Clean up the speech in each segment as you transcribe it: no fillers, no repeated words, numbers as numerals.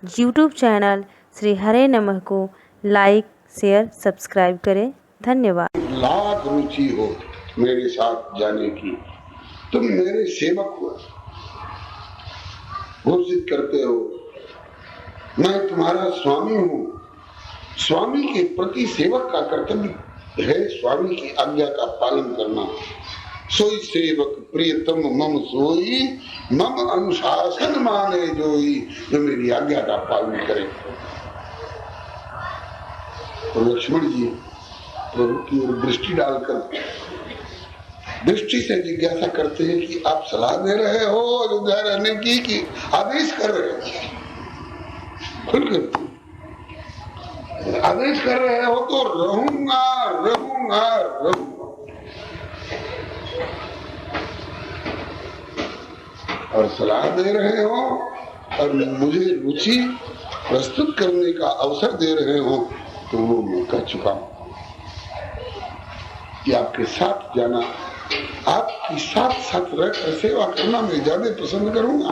YouTube channel Shri हरे नमः को like, share, subscribe करें। धन्यवाद। लाख रुचि हो मेरे साथ जाने की, तुम मेरे सेवक हो, घोषित करते हो मैं तुम्हारा स्वामी हूँ। स्वामी के प्रति सेवक का कर्तव्य है स्वामी की आज्ञा का पालन करना। सोई सेवक प्रियतम मम सोई, मम अनुशासन माने जोई, जो मेरी आज्ञा का पालन करे। तो लक्ष्मण जी प्रभु की ओर दृष्टि डालकर दृष्टि से जिज्ञासा करते हैं कि आप सलाह दे रहे हो अयोध्या रहने की कि आदेश कर रहे हो? खुलकर आदेश कर रहे हो तो रहूंगा रहूंगा रहूंगा। और सलाह दे रहे हो और मुझे रुचि प्रस्तुत करने का अवसर दे रहे हो तो वो मैं कह चुका हूं कि आपके साथ जाना, आपकी साथ साथ रहकर सेवा करना मैं ज्यादा पसंद करूंगा,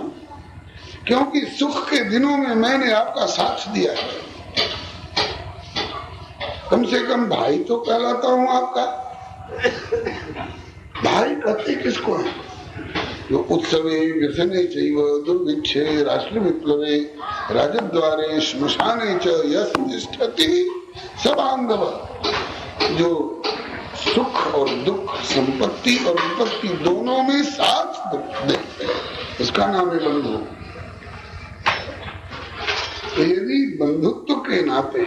क्योंकि सुख के दिनों में मैंने आपका साथ दिया है। कम से कम भाई तो कहलाता हूं आपका। भाई कहते किसको है? जो उत्सवे व्यसने चैव दुर्भिक्षे राष्ट्र विप्लवे राजद्वारे श्मशाने च यस तिष्ठति स बांधव। जो सुख और दुख, संपत्ति और विपत्ति दोनों में साथ देखते हैं, उसका नाम है बंधु। यदि बंधुत्व के नाते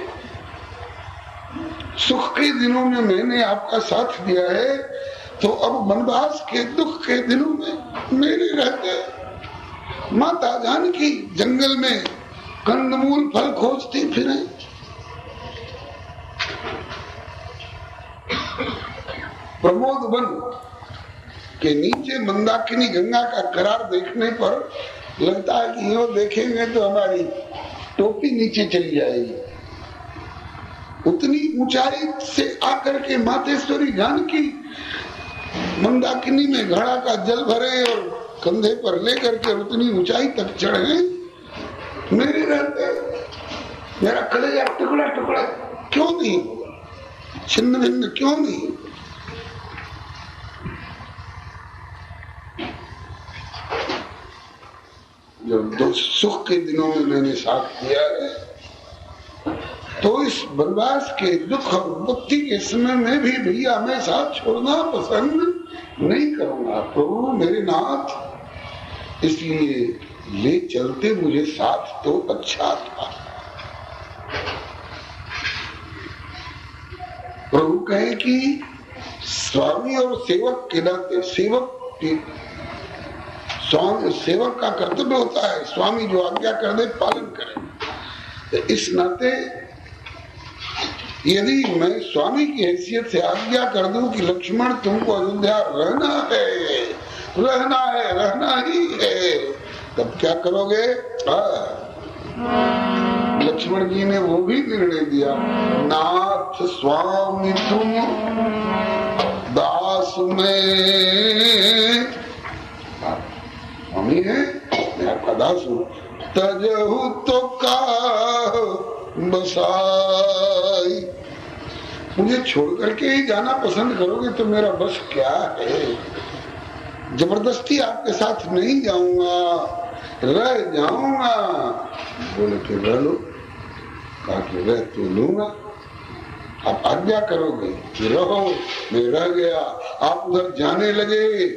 सुख के दिनों में मैंने आपका साथ दिया है तो अब वनवास के दुख के दिनों में मेरे रहते माता जानकी जंगल में कंदमूल फल खोजती फिरे। प्रमोद वन के नीचे मंदाकिनी गंगा का करार देखने पर लगता है कि यो देखेंगे तो हमारी टोपी नीचे चली जाएगी। उतनी ऊंचाई से आकर के मातेश्वरी जानकी मंदाकिनी में घड़ा का जल भरे और कंधे पर लेकर के उतनी ऊंचाई तक चढ़े। मेरे रहते मेरा कलेजा टुकड़ा टुकड़ा क्यों नहीं, छिन्न भिन्न क्यों नहीं? जब दो सुख के दिनों में मैंने साथ दिया है तो इस वनवास के दुख और विपत्ति के समय में भी भैया मैं साथ छोड़ना पसंद नहीं करूंगा। प्रभु मेरे नाथ, इसलिए ले चलते मुझे साथ तो अच्छा था। प्रभु कहे कि स्वामी और सेवक के नाते सेवक का कर्तव्य होता है स्वामी जो आज्ञा कर दे पालन करे। तो इस नाते यदि मैं स्वामी की हैसियत से आज्ञा कर दूं कि लक्ष्मण तुमको अयोध्या रहना है रहना ही है, तब क्या करोगे? लक्ष्मण जी ने वो भी निर्णय दिया, नाथ स्वामी तुम दास में, स्वामी है मैं आपका दास हूँ, तजहु तो का बसाई। मुझे छोड़ करके ही जाना पसंद करोगे तो मेरा बस क्या है? जबरदस्ती आपके साथ नहीं जाऊंगा, रह जाऊंगा। बोले कि रह लो। कहा कि रह तो लूंगा, आप आज्ञा करोगे कि रहो। मैं रह गया, आप उधर जाने लगे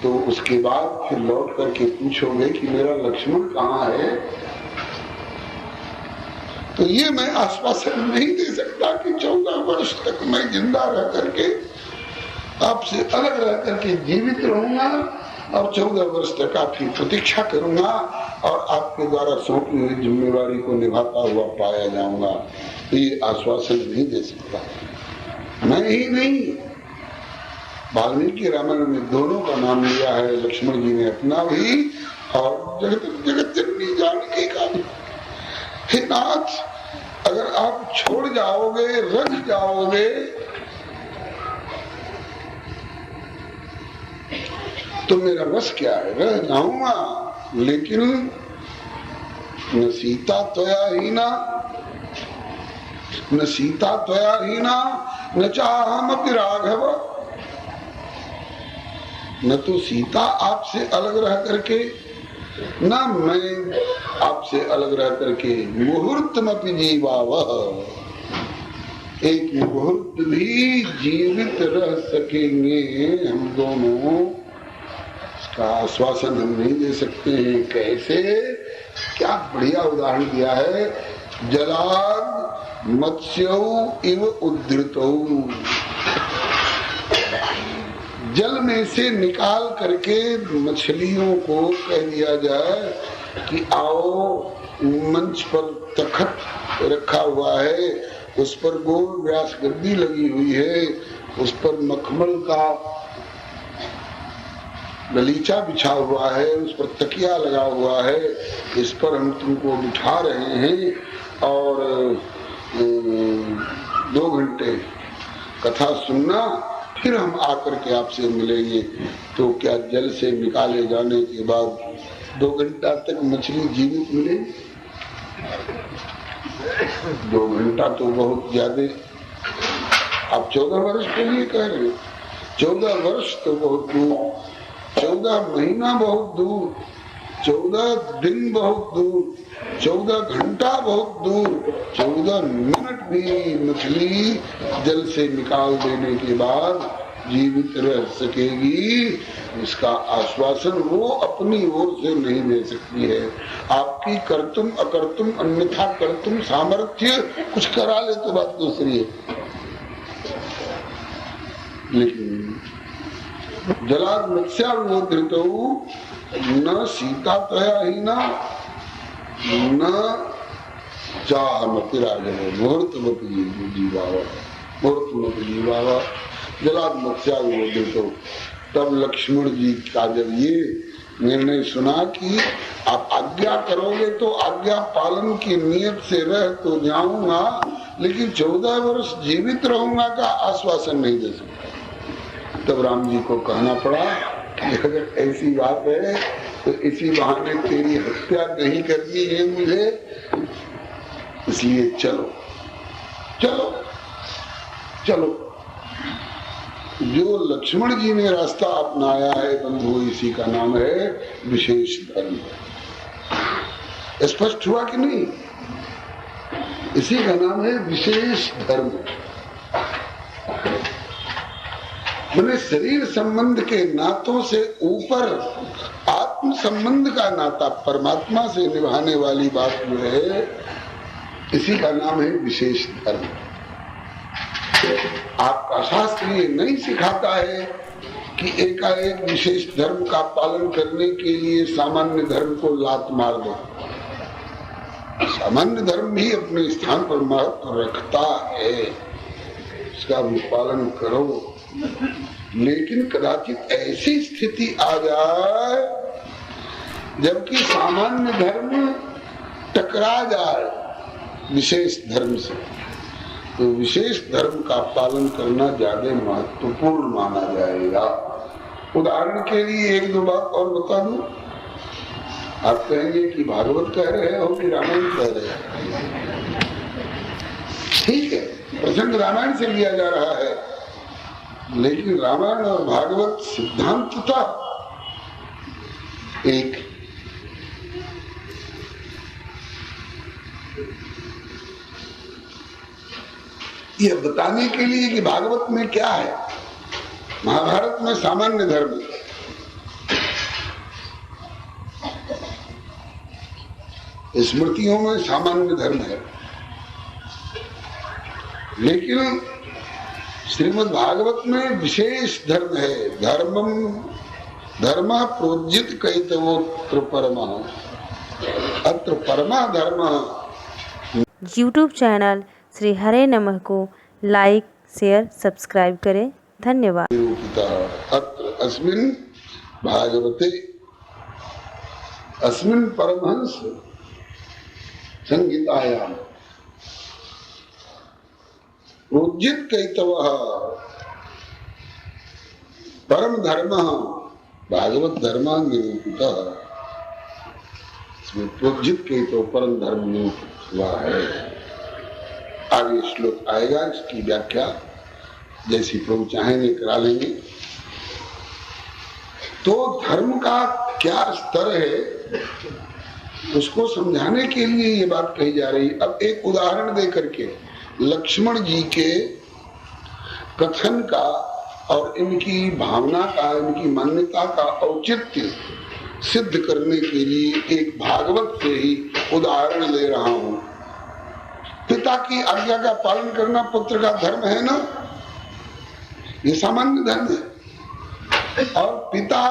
तो उसके बाद फिर लौट करके पूछोगे कि मेरा लक्ष्मण कहाँ है? तो ये मैं आश्वासन नहीं दे सकता कि 14 वर्ष तक मैं जिंदा रह करके आपसे अलग रह करके जीवित रहूंगा और 14 वर्ष तक आपकी प्रतीक्षा करूंगा और आपके द्वारा सौंपी हुई जिम्मेवारी को निभाता हुआ पाया जाऊंगा। तो ये आश्वासन नहीं दे सकता। मैं ही नहीं, वाल्मीकि रामायण में दोनों का नाम लिया है, लक्ष्मण जी ने अपना भी और जगत जननी जानकी का भी। हे नाथ, अगर आप छोड़ जाओगे, रख जाओगे तो मेरा बस क्या है? रह जाऊंगा, लेकिन न सीता त्वया हीना न सीता त्वया हीना न चाहमपि राघव। न तो सीता आपसे अलग रह करके, न मैं आपसे अलग रह करके मुहूर्तमपि जीवावः, एक मुहूर्त भी जीवित रह सकेंगे हम दोनों, इसका आश्वासन हम नहीं दे सकते हैं। कैसे? क्या बढ़िया उदाहरण दिया है। जलाद मत्स्यौ इव उद्धृतौ, जल में से निकाल करके मछलियों को कह दिया जाए कि आओ, मंच पर तख्त रखा हुआ है, उस पर गोल व्यास गद्दी लगी हुई है, उस पर मखमल का गलीचा बिछा हुआ है, उस पर तकिया लगा हुआ है, इस पर हम तुमको बिठा रहे हैं और 2 घंटे कथा सुनना, फिर हम आकर के आपसे मिलेंगे। तो क्या जल से निकाले जाने के बाद 2 घंटा तक मछली जीवित मिलेगी? 2 घंटा तो बहुत ज्यादा। आप 14 वर्ष के लिए कह रहे हैं। 14 वर्ष तो बहुत दूर, 14 महीना बहुत दूर, 14 दिन बहुत दूर, 14 घंटा बहुत दूर, 14 मिनट भी मछली जल से निकाल देने के बाद जीवित रह सकेगी, इसका आश्वासन वो अपनी ओर से नहीं दे सकती है। आपकी कर्तुम अकर्तुम अन्यथा कर्तुम सामर्थ्य कुछ करा ले तो बात दूसरी है, लेकिन जलाद मत्स्यावोधृतौ न सीता त्वया हीना न चाहमपि राघव मुहूर्तमपि जीवावा जलाद मत्स्यावोधृतौ। तब लक्ष्मण जी का जब ये निर्णय सुना कि आप आज्ञा करोगे तो आज्ञा पालन की नियत से रह तो जाऊंगा, लेकिन 14 वर्ष जीवित रहूंगा का आश्वासन नहीं दे सकता। तब राम जी को कहना पड़ा कि अगर ऐसी बात है तो इसी बहाने तेरी हत्या नहीं करनी है मुझे, इसलिए चलो चलो चलो। जो लक्ष्मण जी ने रास्ता अपनाया है बंधु, इसी का नाम है विशेष धर्म। स्पष्ट हुआ कि नहीं? इसी का नाम है विशेष धर्म। मैंने शरीर संबंध के नातों से ऊपर आत्म संबंध का नाता परमात्मा से निभाने वाली बात जो है, इसी का नाम है विशेष धर्म। आपका शास्त्र ये नहीं सिखाता है कि एकाएक विशेष धर्म का पालन करने के लिए सामान्य धर्म को लात मार दो। सामान्य धर्म भी अपने स्थान पर महत्व रखता है, इसका भी पालन करो। लेकिन कदाचित ऐसी स्थिति आ जाए जबकि सामान्य धर्म टकरा जाए विशेष धर्म से, तो विशेष धर्म का पालन करना ज्यादा महत्वपूर्ण माना जाएगा। उदाहरण के लिए 1-2 बात और बता दूं। आप कहेंगे कि भागवत कह रहे हो कि रामायण कह रहे हो? ठीक है, प्रसंग रामायण से लिया जा रहा है, लेकिन रामायण और भागवत सिद्धांतता एक। यह बताने के लिए कि भागवत में क्या है, महाभारत में सामान्य धर्म, स्मृतियों में सामान्य धर्म है, लेकिन श्रीमद् भागवत में विशेष धर्म है। धर्म प्रोज्जित कैतवोत्र परमः, अत्र परमः धर्मः। यूट्यूब चैनल श्री हरे नमः को लाइक शेयर सब्सक्राइब करें। धन्यवाद। अत्र अस्मिन् भागवते अस्मिन् परमहंस संहितायां प्रोज्जित कैतवः परम धर्मः भागवत धर्मः निरूपितः। इसमें प्रोज्जित के तो परम धर्म निरूपित हुआ है। आगे श्लोक आएगा, इसकी व्याख्या जैसी प्रभु चाहेंगे करा लेंगे। तो धर्म का क्या स्तर है उसको समझाने के लिए ये बात कही जा रही। अब एक उदाहरण दे करके लक्ष्मण जी के कथन का और इनकी भावना का, इनकी मान्यता का औचित्य सिद्ध करने के लिए एक भागवत से ही उदाहरण ले रहा हूं। पिता की आज्ञा का पालन करना पुत्र का धर्म है ना, ये सामान्य धर्म है। और पिता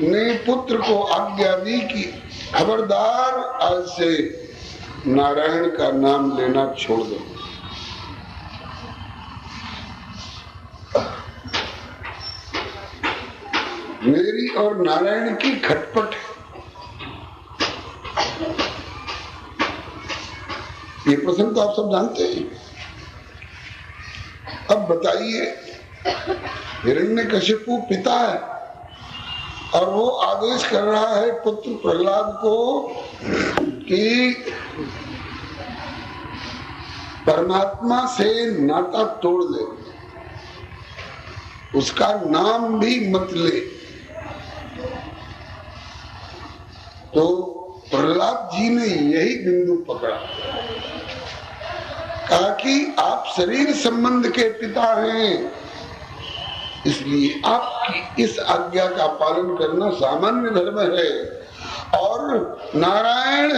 ने पुत्र को आज्ञा दी कि खबरदार आज से नारायण का नाम लेना छोड़ दो। मेरी और नारायण की खटपट है। ये प्रसंग तो आप सब जानते हैं। अब बताइए, हिरण्यकशिपु पिता है और वो आदेश कर रहा है पुत्र प्रहलाद को कि परमात्मा से नाता तोड़ दे, उसका नाम भी मत ले। तो प्रहलाद जी ने यही बिंदु पकड़ा, कहा कि आप शरीर संबंध के पिता हैं, इसलिए आपकी इस आज्ञा का पालन करना सामान्य धर्म है। और नारायण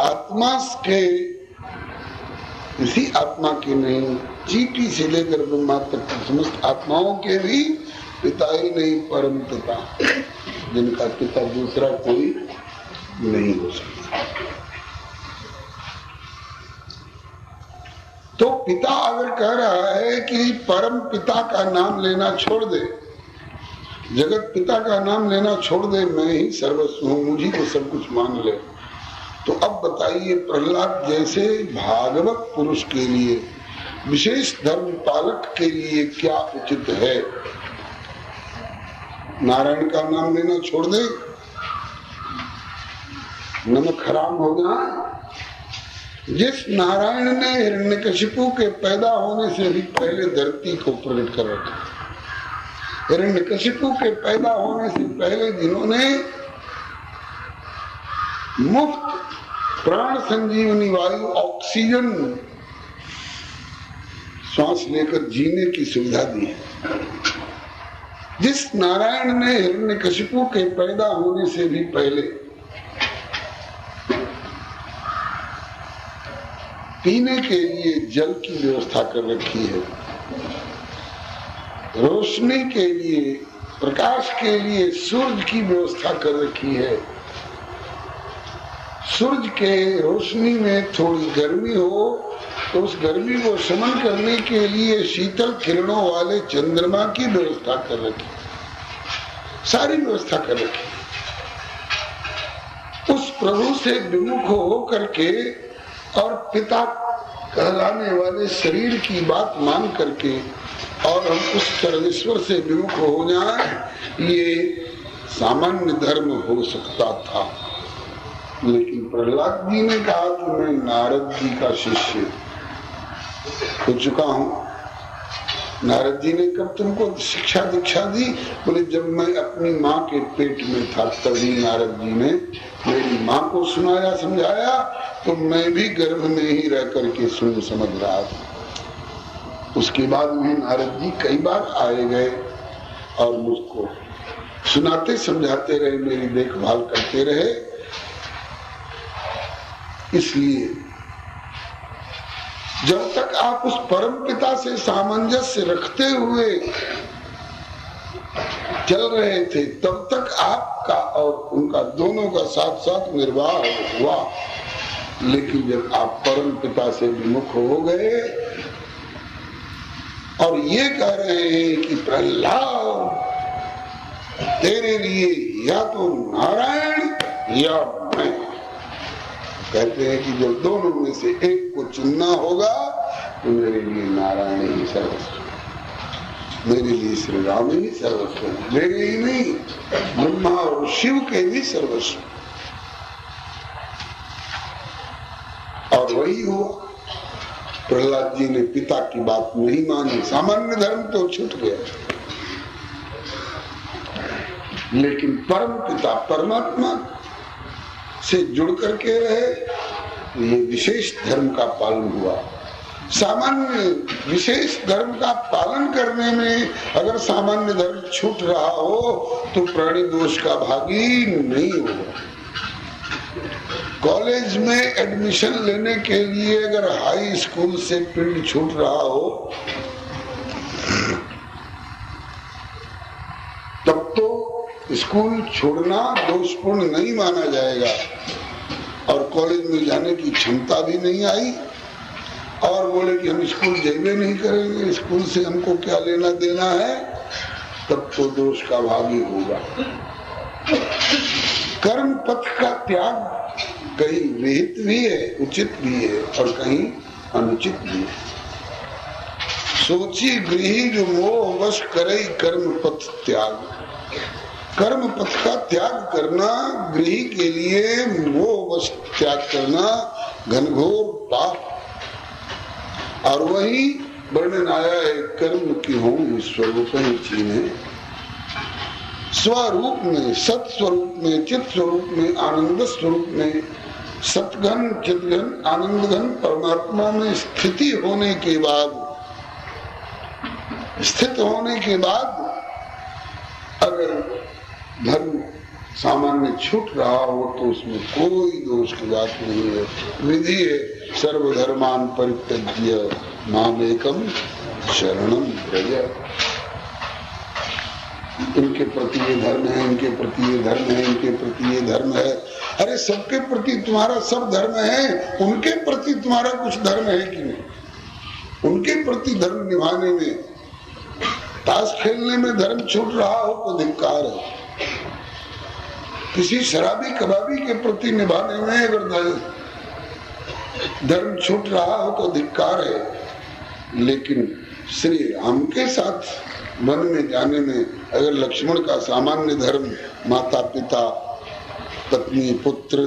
आत्मा के, किसी आत्मा के नहीं, चींटी से लेकर ब्रह्मा तक समस्त आत्माओं के भी पिता ही नहीं, परम पिता, जिनका पिता दूसरा कोई नहीं हो सकता। तो पिता अगर कह रहा है कि परम पिता का नाम लेना छोड़ दे, जगत पिता का नाम लेना छोड़ दे, मैं ही सर्वस्व हूं, मुझी को सब कुछ मान ले, तो अब बताइए प्रहलाद जैसे भागवत पुरुष के लिए, विशेष धर्म पालक के लिए क्या उचित है? नारायण का नाम लेना छोड़ दे, नमक हराम होगा। जिस नारायण ने हिरण्यकशिपु के पैदा होने से भी पहले धरती को प्रकट कर रखा, हिरण्यकशिपु के पैदा होने से पहले जिन्होंने मुफ्त प्राण संजीवनी वायु ऑक्सीजन श्वास लेकर जीने की सुविधा दी है, जिस नारायण ने हिरण्यकशिपु के पैदा होने से भी पहले पीने के लिए जल की व्यवस्था कर रखी है, रोशनी के लिए, प्रकाश के लिए सूरज की व्यवस्था कर रखी है, सूरज के रोशनी में थोड़ी गर्मी हो तो उस गर्मी को शमन करने के लिए शीतल किरणों वाले चंद्रमा की व्यवस्था कर रखी, सारी व्यवस्था कर रखी। उस प्रभु से विमुख हो करके और पिता कहलाने वाले शरीर की बात मान करके और हम उस परमेश्वर से विमुख हो जाए, ये सामान्य धर्म हो सकता था। लेकिन प्रहलाद जी ने कहा कि मैं नारद जी का शिष्य हो चुका हूँ। नारद जी ने कब तुमको शिक्षा दीक्षा दी? बोले जब मैं अपनी माँ के पेट में था तभी नारद जी ने मेरी माँ को सुनाया समझाया, तो मैं भी गर्भ में ही रह करके सुन समझ रहा था। उसके बाद में नारद जी कई बार आए गए और मुझको सुनाते समझाते रहे, मेरी देखभाल करते रहे। इसलिए जब तक आप उस परम पिता से सामंजस्य रखते हुए चल रहे थे, तब तक आपका और उनका दोनों का साथ साथ निर्वाह हुआ। लेकिन जब आप परम पिता से विमुख हो गए और ये कह रहे हैं कि प्रहलाद तेरे लिए या तो नारायण या मैं, कहते हैं कि जब दोनों में से एक को चुनना होगा तो मेरे लिए नारायण ही सर्वस्व, मेरे लिए श्री राम ही सर्वस्व, मेरे ही नहीं ब्रह्मा और शिव के भी सर्वस्व। और वही हुआ। प्रहलाद जी ने पिता की बात नहीं मानी, सामान्य धर्म तो छूट गया, लेकिन परम पिता परमात्मा से जुड़ करके रहे, ये विशेष धर्म का पालन हुआ। सामान्य विशेष धर्म का पालन करने में अगर सामान्य धर्म छूट रहा हो तो प्राणी दोष का भागी नहीं होगा। कॉलेज में एडमिशन लेने के लिए अगर हाई स्कूल से पिंड छूट रहा हो तब तो स्कूल छोड़ना दोषपूर्ण नहीं माना जाएगा, और कॉलेज में जाने की क्षमता भी नहीं आई और बोले कि हम स्कूल जाइए नहीं करेंगे, स्कूल से हमको क्या लेना देना है, तब तो दोष का भागी होगा। कर्म पथ का त्याग कहीं विहित भी है, उचित भी है, और कहीं अनुचित भी है। सोची गृही जो मोह वश करे कर्म पथ त्याग। कर्म पथ का त्याग करना गृही के लिए मोह वश त्याग करना घनघोर पाप। और वही वर्णन आया है कर्म की हों स्वरूप ही चीन्हे, स्वरूप में, सत स्वरूप में, चित स्वरूप में, आनंद स्वरूप में, सतघन चितघन आनंदघन परमात्मा में स्थिति होने के बाद, स्थित होने के बाद अगर धर्म सामान्य छूट रहा हो तो उसमें कोई दोष की बात नहीं है। विधि है सर्वधर्मान परित्यज्य मामेकम शरणम व्रज। इनके प्रति ये धर्म है, इनके प्रति ये धर्म है, इनके प्रति ये धर्म है। अरे सबके प्रति तुम्हारा सब धर्म है, उनके प्रति तुम्हारा कुछ धर्म है कि नहीं? उनके प्रति धर्म निभाने में, ताश खेलने में धर्म छूट रहा हो तो धिक्कार है। किसी शराबी कबाबी के प्रति निभाने में अगर धर्म छूट रहा हो तो धिक्कार है। लेकिन श्री राम के साथ वन में जाने में अगर लक्ष्मण का सामान्य धर्म माता पिता पत्नी पुत्र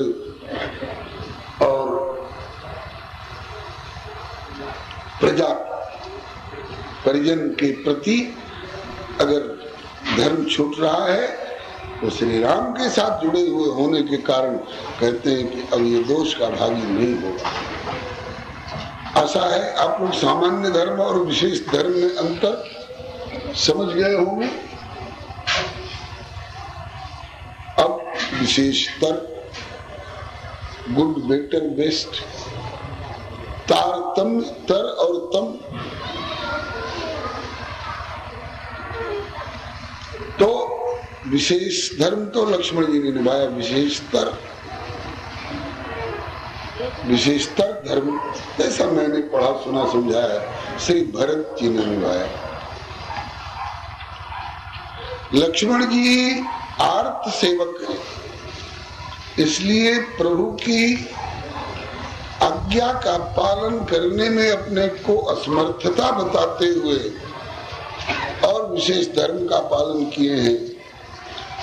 और प्रजा परिजन के प्रति अगर धर्म छूट रहा है तो श्री राम के साथ जुड़े हुए होने के कारण कहते हैं कि अब ये दोष का भागी नहीं होगा। आशा है आप लोग सामान्य धर्म और विशेष धर्म में अंतर समझ गए होंगे। अब विशेषतर गुड बेटर बेस्ट, तारतम्य तर और तम, तो विशेष धर्म तो लक्ष्मण जी ने निभाया, विशेषतर धर्म जैसा मैंने पढ़ा सुना समझाया श्री भरत जी ने निभाया। लक्ष्मण जी आर्त सेवक हैं, इसलिए प्रभु की आज्ञा का पालन करने में अपने को असमर्थता बताते हुए और विशेष धर्म का पालन किए हैं।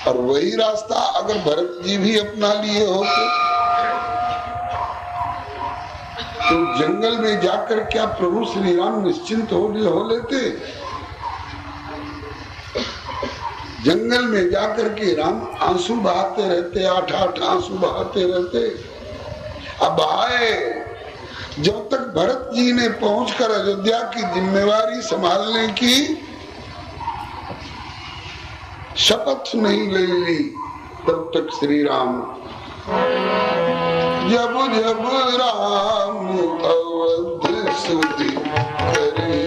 और वही रास्ता अगर भरत जी भी अपना लिए होते तो जंगल में जाकर क्या प्रभु श्री राम निश्चिंत हो लेते? जंगल में जाकर के राम आंसू बहाते रहते, 8 आंसू बहाते रहते। अब आए, जब तक भरत जी ने पहुंचकर अयोध्या की जिम्मेवारी संभालने की शपथ नहीं ले ली, तब तक श्री राम जब जब राम अवध सुधि करे,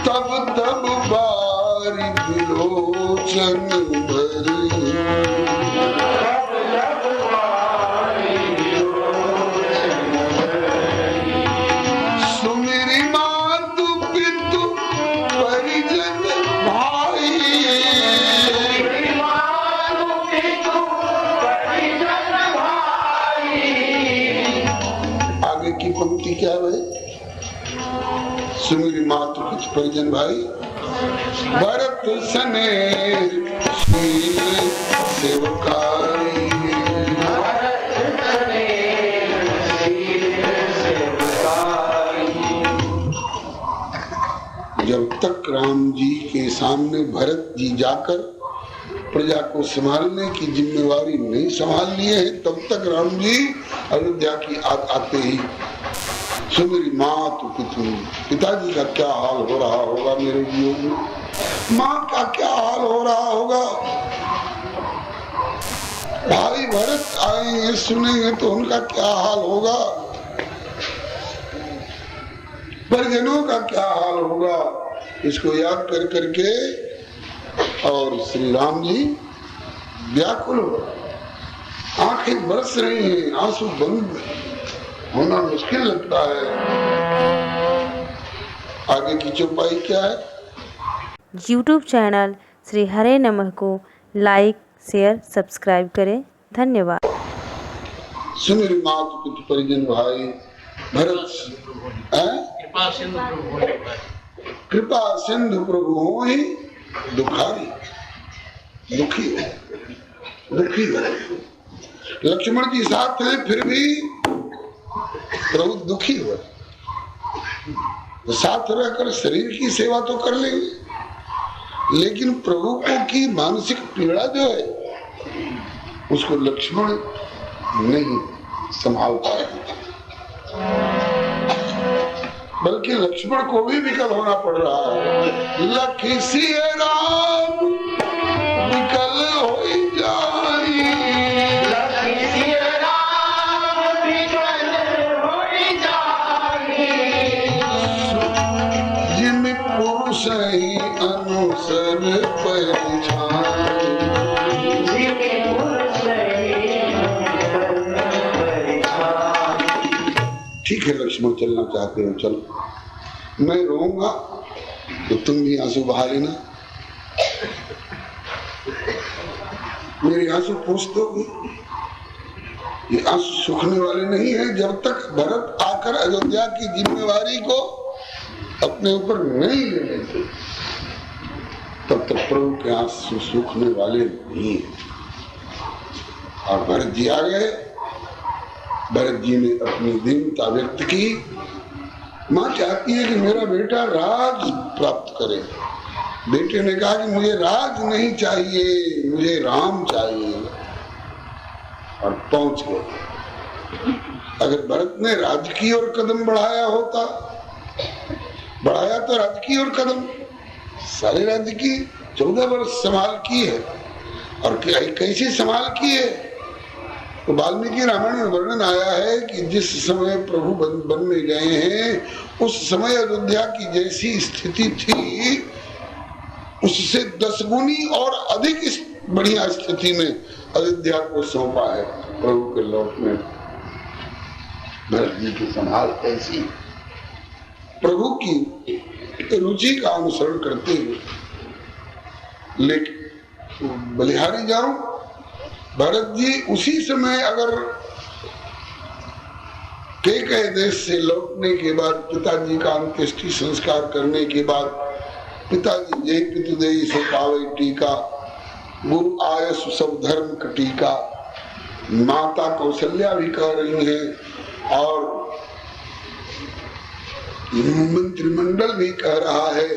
तब तब बारी विलोचन भरी। पंक्ति क्या है? सुमिरी मातु कुछ परिजन भाई, भरत सने जी के सामने भरत जी जाकर प्रजा को संभालने की जिम्मेवारी नहीं संभाल लिए हैं, तब तक राम जी अयोध्या की आते ही सुमेरी मातु पितु, पिताजी का क्या हाल हो रहा होगा मेरे वियोग में, माँ का क्या हाल हो रहा होगा, भाई भरत आएंगे सुनेंगे तो उनका क्या हाल होगा, परिजनों का क्या हाल होगा। इसको याद कर करके और श्री राम जी व्याकुल हो, आंखें बरस रही हैं, आंसू बंद होना मुश्किल लगता है। आगे की चौपाई क्या है? YouTube चैनल श्री हरे नमः को लाइक शेयर सब्सक्राइब करें। धन्यवाद। सुमेरी मातु पितु परिजन भाई भरत कृपा सिंधु प्रभु हो ही दुखारी, दुखी है। लक्ष्मण जी साथ हैं फिर भी प्रभु दुखी हुए, तो साथ रहकर शरीर की सेवा तो कर लेंगे, लेकिन प्रभु को की मानसिक पीड़ा जो है उसको लक्ष्मण नहीं संभाल पाए, बल्कि लक्ष्मण को भी विकल होना पड़ रहा है। लखी राम विकल हो जाई, जिन पुरुष ही अनुसर ठीक है लक्ष्मण चलना चाहते हो चलो, मैं रोऊंगा तो तुम भी आंसू बहा लेना, मेरे आंसू पूछ दोगे, ये आंसू सूखने वाले नहीं है जब तक भरत आकर अयोध्या की जिम्मेवारी को अपने ऊपर नहीं ले लेते, तब तक प्रभु के आंसू सूखने वाले नहीं है। और भरत जी आ गए, भरत जी ने अपनी दीनता व्यक्त की, माँ चाहती है कि मेरा बेटा राज प्राप्त करे। बेटे ने कहा कि मुझे राज नहीं चाहिए, मुझे राम चाहिए, और पहुंच गए। अगर भरत ने राज की ओर कदम बढ़ाया होता, बढ़ाया तो राज की ओर कदम, सारे राज्य की 14 वर्ष संभाल की है, और कैसे संभाल की है तो वाल्मीकि रामायण में वर्णन आया है कि जिस समय प्रभु बनने गए हैं उस समय अयोध्या की जैसी स्थिति थी उससे 10 गुनी और अधिक बढ़िया स्थिति में अयोध्या को सौंपा है। प्रभु के लौटने भरत जी की संभाल ऐसी प्रभु की रुचि का अनुसरण करते हुए, लेकिन बलिहारी जाऊं भरत जी उसी समय अगर कई देश से लौटने के बाद, पिताजी का अंत्येष्टि संस्कार करने के बाद, पिताजी जय पितुदेयी सो पावै टीका, गुरु आयस सब धर्म का टीका, माता कौशल्या भी कह रही हैं और मंत्रिमंडल भी कह रहा है,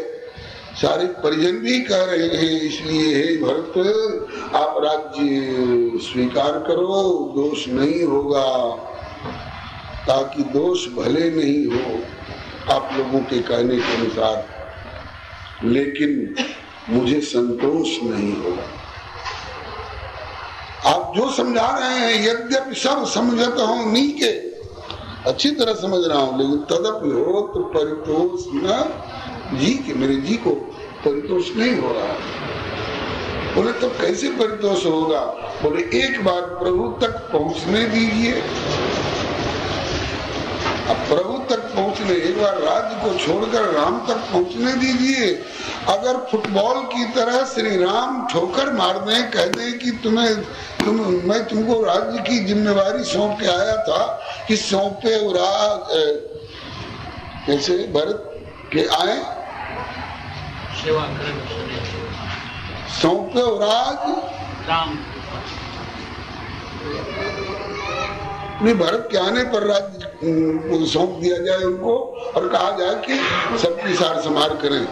सारे परिजन भी कह रहे हैं, इसलिए हे भरत आप राज्य स्वीकार करो, दोष नहीं होगा, ताकि दोष भले नहीं हो आप लोगों के कहने के अनुसार, लेकिन मुझे संतोष नहीं होगा। आप जो समझा रहे हैं यद्यपि सब समझत हूं नीके, अच्छी तरह समझ रहा हूं, लेकिन तदपि हो तो परितोष न जी के, मेरे जी को परितोष नहीं हो रहा। बोले तो कैसे परितोष होगा? बोले एक बार प्रभु तक पहुंचने दीजिए। अब प्रभु तक पहुंचने, एक बार राज्य को छोड़कर राम तक पहुंचने दीजिए। अगर फुटबॉल की तरह श्री राम ठोकर मार दें, कह दें कि मैं तुमको राज्य की जिम्मेवारी सौंप के आया था कि सौंपे राज, कैसे भरत के आए सौंपे राज राम, भरत के आने पर राज्य सौंप दिया जाए उनको और कहा जाए कि सबकी सार संभाल करें।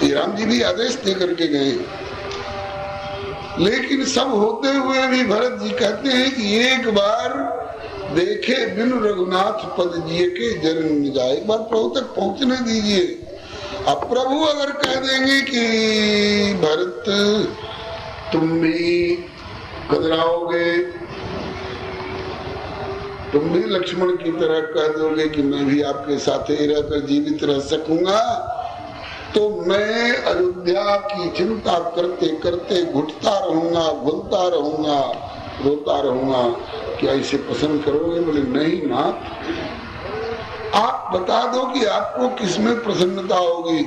ये राम जी भी आदेश दे करके गए। लेकिन सब होते हुए भी भरत जी कहते हैं कि एक बार देखे बिन रघुनाथ पद जिए के जन्म न जाए, एक बार प्रभु तक पहुंचने दीजिए। अब प्रभु अगर कह देंगे कि भरत तुम भी कतराओगे, तुम भी लक्ष्मण की तरह कह दोगे कि मैं भी आपके साथ ही रहकर जीवित रह सकूंगा, तो मैं अयोध्या की चिंता करते करते घुटता रहूंगा, भूलता रहूंगा, रोता रहूंगा। क्या इसे पसंद करोगे? बोले नहीं मां, आप बता दो कि आपको किसमें प्रसन्नता होगी।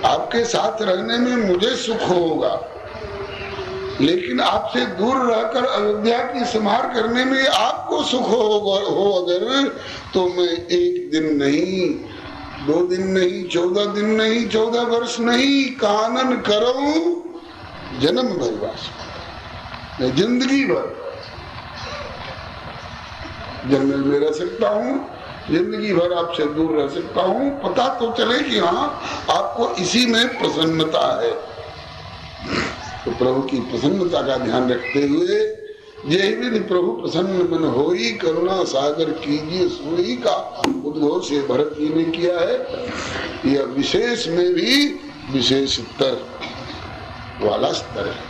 आपके साथ रहने में मुझे सुख होगा, लेकिन आपसे दूर रहकर अयोध्या की संभार करने में आपको सुख हो अगर, तो मैं एक दिन नहीं, 2 दिन नहीं, 14 दिन नहीं, 14 वर्ष नहीं, कानन करूं जन्म भर वास, मैं जिंदगी भर जंगल में रह सकता हूँ, जिंदगी भर आपसे दूर रह सकता हूँ। पता तो चले कि हाँ आपको इसी में प्रसन्नता है। तो प्रभु की प्रसन्नता का ध्यान रखते हुए यही भी प्रभु प्रसन्न मन होई, करुणा सागर कीजिए सोई का उद्घोष से भरत जी ने किया है। यह विशेष में भी विशेष स्तर वाला स्तर है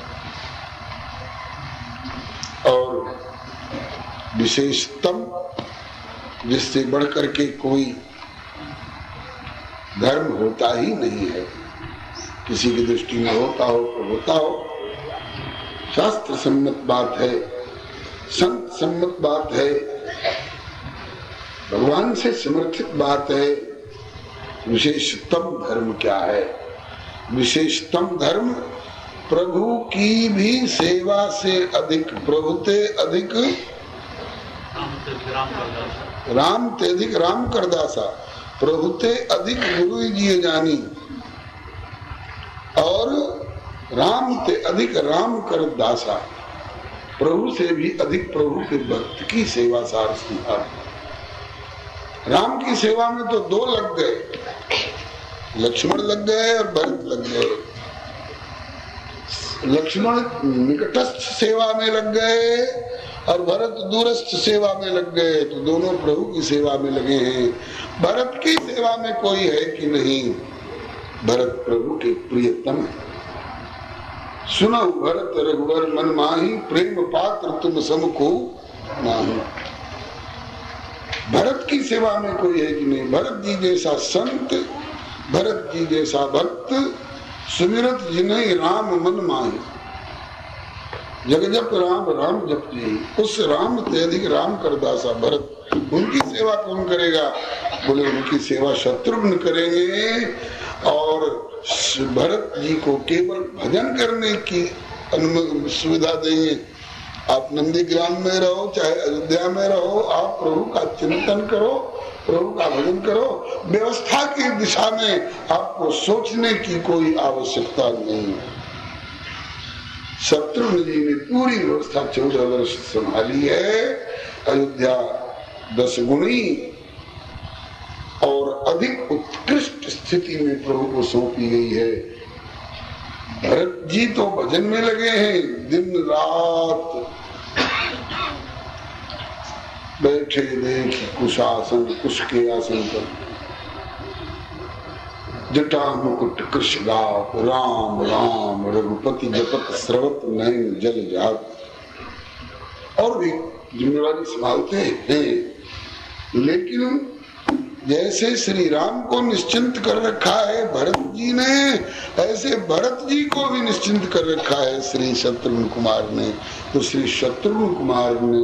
और विशेषतम जिससे बढ़कर के कोई धर्म होता ही नहीं है। किसी की दृष्टि में होता हो तो होता हो, शास्त्र सम्मत बात है, संत सम्मत बात है, भगवान से समर्थित बात है। विशेषतम धर्म क्या है? विशेषतम धर्म प्रभु की भी सेवा से अधिक, प्रभु ते अधिक राम ते अधिक राम करदासा, प्रभु ते अधिक गुरु जिए जानी, और राम ते अधिक राम कर दासा, प्रभु से भी अधिक प्रभु के भक्त की सेवा सार संभाल। राम की सेवा में तो 2 लग गए, लक्ष्मण लग गए और भरत लग गए। लक्ष्मण निकटस्थ सेवा में लग गए और भरत दूरस्थ सेवा में लग गए, तो दोनों प्रभु की सेवा में लगे हैं। भरत की सेवा में कोई है कि नहीं? भरत प्रभु के प्रियतम है। सुनो भरत रघुवर मन माही, प्रेम पात्र तुम समको नाही। भरत की सेवा में कोई है कि नहीं? भरत जी जैसा संत, भरत जी जैसा भक्त, सुमिरत जिन्हें राम मन माही, जग जप राम राम जप जी, उस राम ते अधिक राम कर दासा भरत। उनकी सेवा कौन करेगा? बोले उनकी सेवा शत्रुघ्न करेंगे और भरत जी को केवल भजन करने की सुविधा देंगे। आप नंदीग्राम में रहो चाहे अयोध्या में रहो, आप प्रभु का चिंतन करो, प्रभु का भजन करो। व्यवस्था की दिशा में आपको सोचने की कोई आवश्यकता नहीं। शत्रुघ्न जी ने पूरी व्यवस्था 14 वर्ष संभाली है। अयोध्या 10 गुणी और अधिक उत्कृष्ट स्थिति में प्रभु को सौंपी गई है। भरत जी तो भजन में लगे हैं, दिन रात बैठे देख कुशासन, कुश के आसन पर जटा मुकुट कृष गाप, राम राम रघुपति जपत स्रवत नयन जल जाप। और भी जिम्मेवारी संभालते हैं, लेकिन जैसे श्री राम को निश्चिंत कर रखा है भरत जी ने, ऐसे भरत जी को भी निश्चिंत कर रखा है श्री शत्रुघ्न कुमार ने। तो श्री शत्रुघ्न कुमार ने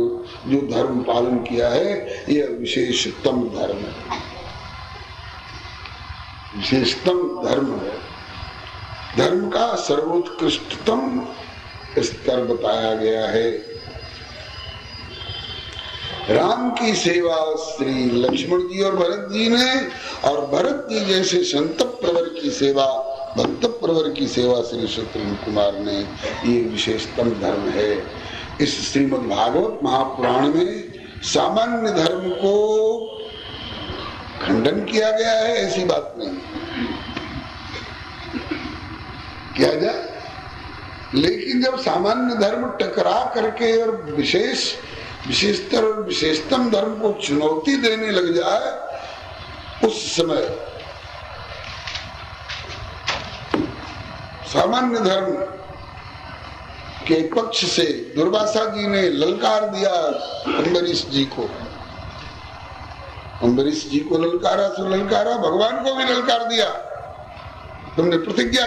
जो धर्म पालन किया है, यह विशेषतम धर्म है, विशेषतम धर्म है। धर्म का सर्वोत्कृष्टतम स्तर बताया गया है। राम की सेवा श्री लक्ष्मण जी और भरत जी ने, और भरत जी जैसे संत प्रवर की सेवा, भक्त प्रवर की सेवा श्री शत्रुघ्न कुमार ने, ये विशेषतम धर्म है। इस श्रीमद् भागवत महापुराण में सामान्य धर्म को खंडन किया गया है, ऐसी बात नहीं। किया जाए। लेकिन जब सामान्य धर्म टकरा करके और विशेषतर और विशेषतम धर्म को चुनौती देने लग जाए, उस समय सामान्य धर्म के पक्ष से दुर्वासा जी ने ललकार दिया अम्बरीश जी को। अम्बरीश जी को ललकारा सो ललकारा, भगवान को भी ललकार दिया, तुमने प्रतिज्ञा।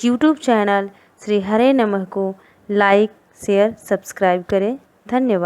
यूट्यूब चैनल श्री हरे नमः को लाइक शेयर सब्सक्राइब करें। धन्यवाद।